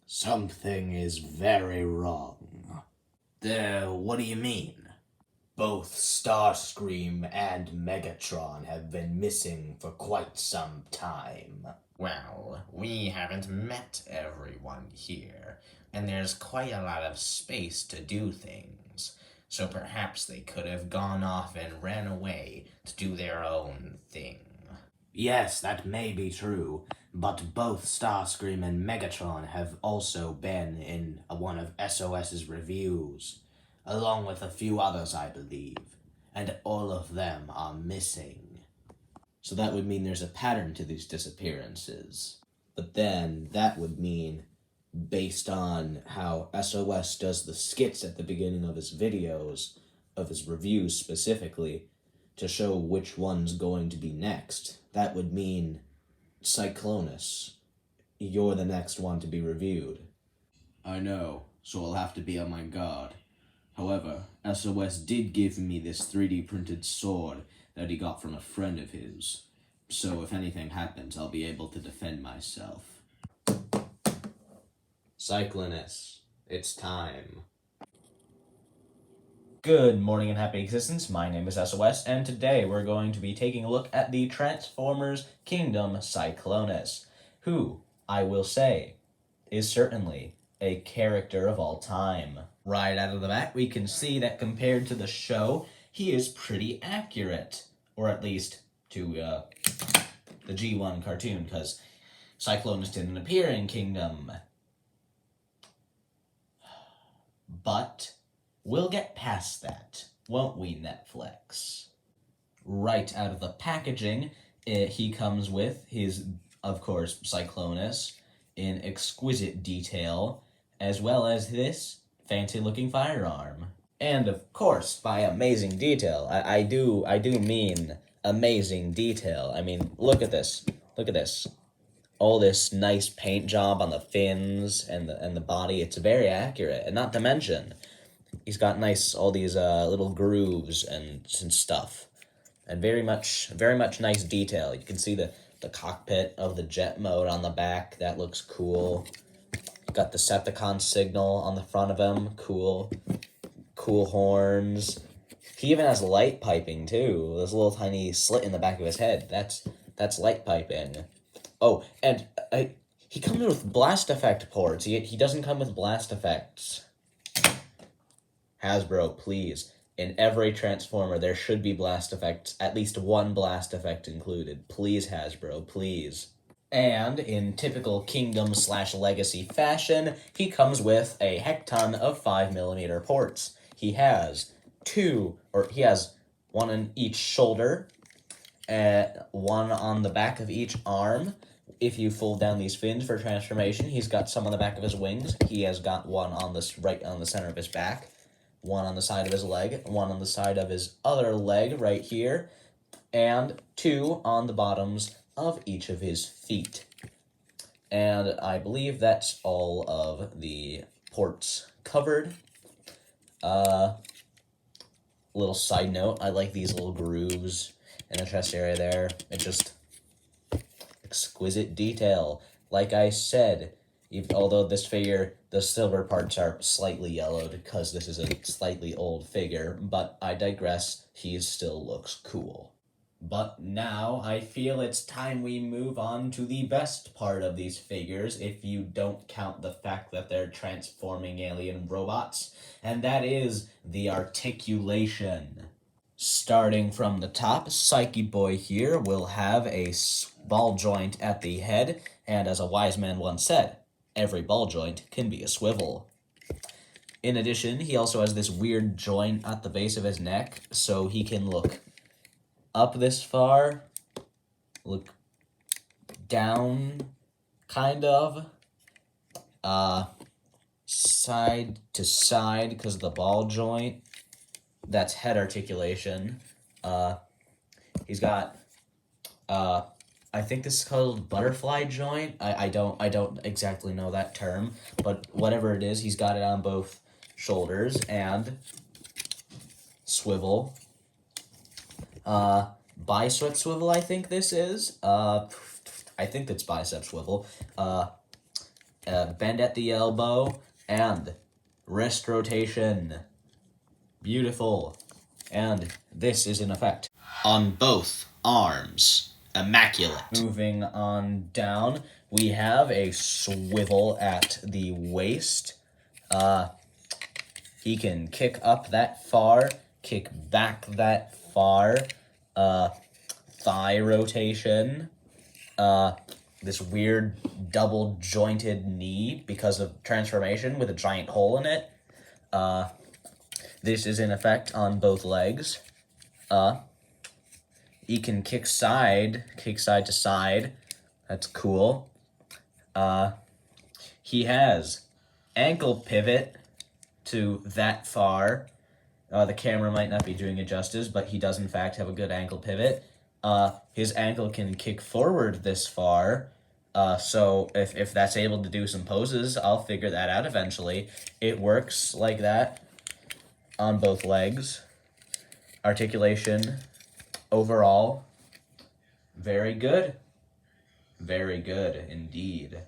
Something is very wrong. What do you mean? Both Starscream and Megatron have been missing for quite some time. Well, we haven't met everyone here, and there's quite a lot of space to do things. So perhaps they could have gone off and ran away to do their own thing. Yes, that may be true, but both Starscream and Megatron have also been in one of SOS's reviews, along with a few others, I believe, and all of them are missing. So that would mean there's a pattern to these disappearances. But then that would mean, based on how SOS does the skits at the beginning of his videos, of his reviews specifically, to show which one's going to be next, that would mean, Cyclonus, you're the next one to be reviewed. I know, so I'll have to be on my guard. However, SOS did give me this 3D printed sword that he got from a friend of his. So if anything happens, I'll be able to defend myself. Cyclonus, it's time. Good morning and happy existence, my name is SOS, and today we're going to be taking a look at the Transformers Kingdom Cyclonus, who, I will say, is certainly a character of all time. Right out of the bat, we can see that compared to the show, he is pretty accurate, or at least to the G1 cartoon, because Cyclonus didn't appear in Kingdom. But we'll get past that, won't we, Netflix? Right out of the packaging, he comes with his, of course, Cyclonus in exquisite detail, as well as this fancy-looking firearm. And, of course, by amazing detail, I do mean amazing detail. I mean, look at this. Look at this. All this nice paint job on the fins and the body. It's very accurate. And not to mention, he's got all these little grooves and stuff, and very much nice detail. You can see the cockpit of the jet mode on the back. That looks cool. Got the Decepticon signal on the front of him. Cool horns. He even has light piping too. There's a little tiny slit in the back of his head. That's light piping. Oh, and he comes with blast effect ports. He doesn't come with blast effects. Hasbro, please. In every Transformer, there should be blast effects, at least one blast effect included. Please, Hasbro, please. And in typical Kingdom/Legacy fashion, he comes with a heck ton of 5mm ports. He has one on each shoulder, one on the back of each arm. If you fold down these fins for transformation, he's got some on the back of his wings. He has got one right on the center of his back, one on the side of his leg, one on the side of his other leg right here, and two on the bottoms of each of his feet. And I believe that's all of the ports covered. Little side note, I like these little grooves in the chest area there. It just exquisite detail. Like I said, although this figure, the silver parts are slightly yellowed because this is a slightly old figure, but I digress, he still looks cool. But now I feel it's time we move on to the best part of these figures, if you don't count the fact that they're transforming alien robots, and that is the articulation. Starting from the top, Psyche Boy here will have a ball joint at the head, and as a wise man once said, every ball joint can be a swivel. In addition, he also has this weird joint at the base of his neck, so he can look up this far, look down, kind of, side to side because of the ball joint. That's head articulation. He's got, I think this is called butterfly joint. I don't exactly know that term, but whatever it is, he's got it on both shoulders and swivel. Bicep swivel, I think this is. I think that's bicep swivel. bend at the elbow, and wrist rotation. Beautiful. And this is in effect on both arms. Immaculate. Moving on down, we have a swivel at the waist. He can kick up that far, kick back that far, thigh rotation, this weird double jointed knee because of transformation with a giant hole in it. This is in effect on both legs. He can kick side to side. That's cool. He has ankle pivot to that far. The camera might not be doing it justice, but he does in fact have a good ankle pivot. His ankle can kick forward this far. So if that's able to do some poses, I'll figure that out eventually. It works like that on both legs. Articulation overall, very good. Very good indeed.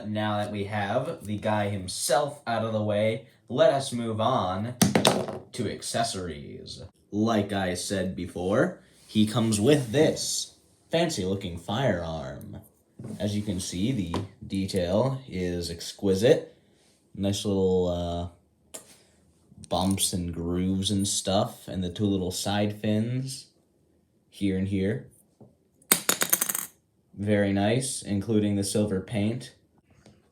Now that we have the guy himself out of the way, let us move on to accessories. Like I said before, he comes with this fancy looking firearm. As you can see, the detail is exquisite. Nice little bumps and grooves and stuff, and the two little side fins here and here. Very nice, including the silver paint.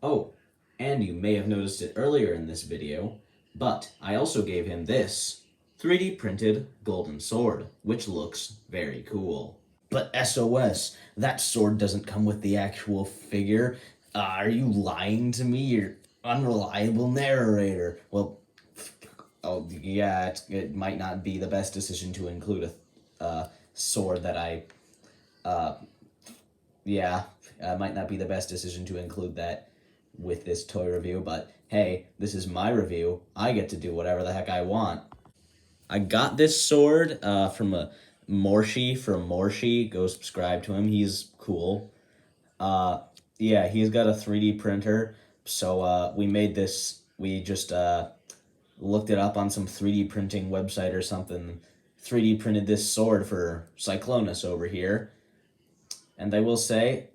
Oh, and you may have noticed it earlier in this video, but I also gave him this 3D printed golden sword, which looks very cool. But SOS, that sword doesn't come with the actual figure. Are you lying to me, you unreliable narrator? Well, oh yeah, it might not be the best decision to include a sword that might not be the best decision to include that with this toy review, but hey, this is my review. I get to do whatever the heck I want. I got this sword from a Morshi from Morshi. Go subscribe to him. He's cool. Yeah, he's got a 3D printer. So we made this. We just looked it up on some 3D printing website or something. 3D printed this sword for Cyclonus over here. And I will say,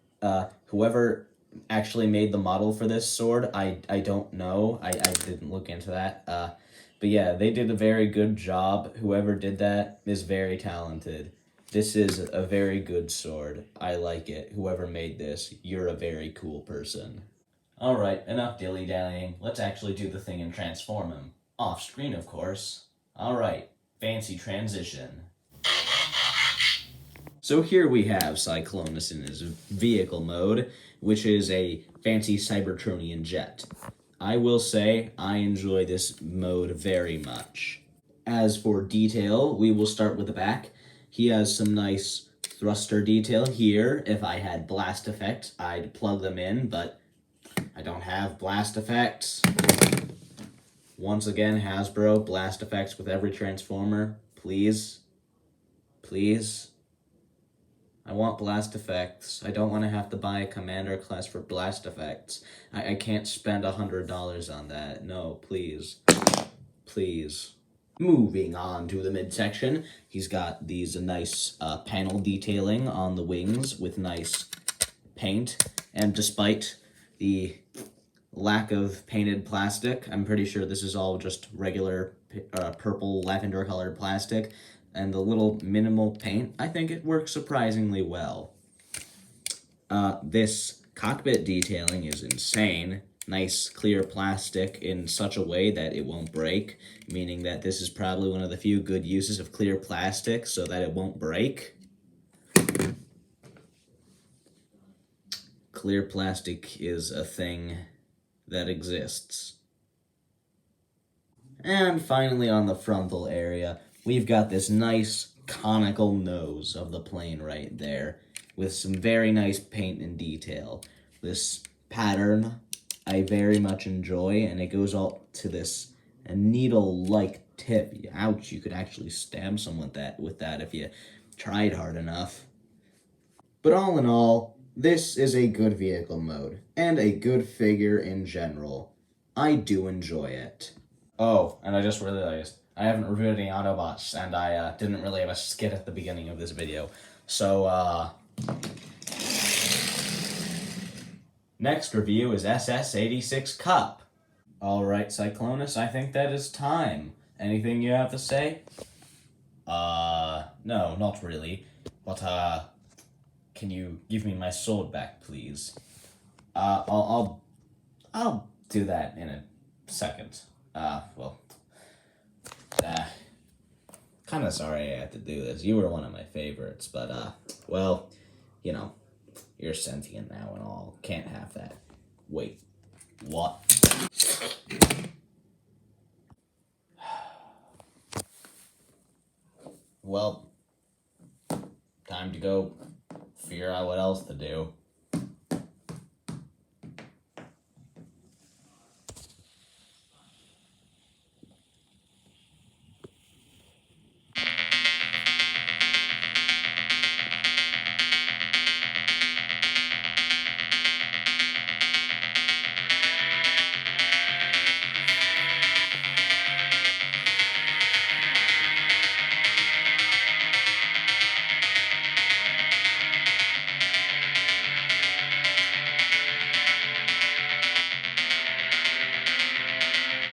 whoever actually made the model for this sword, I don't know. I didn't look into that. But yeah, they did a very good job. Whoever did that is very talented. This is a very good sword. I like it. Whoever made this, you're a very cool person. Alright, enough dilly-dallying. Let's actually do the thing and transform him. Off screen, of course. Alright, fancy transition. So here we have Cyclonus in his vehicle mode, which is a fancy Cybertronian jet. I will say I enjoy this mode very much. As for detail, we will start with the back. He has some nice thruster detail here. If I had blast effects, I'd plug them in, but I don't have blast effects. Once again, Hasbro, blast effects with every Transformer. Please. Please. I want blast effects. I don't want to have to buy a commander class for blast effects. I can't spend $100 on that. No, please. Please. Moving on to the midsection, he's got these nice panel detailing on the wings with nice paint. And despite the lack of painted plastic, I'm pretty sure this is all just regular purple lavender colored plastic. And the little minimal paint, I think it works surprisingly well. This cockpit detailing is insane. Nice clear plastic in such a way that it won't break, meaning that this is probably one of the few good uses of clear plastic so that it won't break. Clear plastic is a thing that exists. And finally on the frontal area, we've got this nice conical nose of the plane right there with some very nice paint and detail. This pattern I very much enjoy, and it goes all to this needle-like tip. Ouch, you could actually stab someone with that if you tried hard enough. But all in all, This is a good vehicle mode, and a good figure in general. I do enjoy it. Oh, and I just realized I haven't reviewed any Autobots, and I didn't really have a skit at the beginning of this video. So, next review is SS86 Cup. Alright, Cyclonus, I think that is time. Anything you have to say? No, not really. But, can you give me my sword back, please? I'll do that in a second. Kinda sorry I had to do this. You were one of my favorites, but, well, you know, you're sentient now and all. Can't have that. Wait, what? Well, time to go figure out what else to do.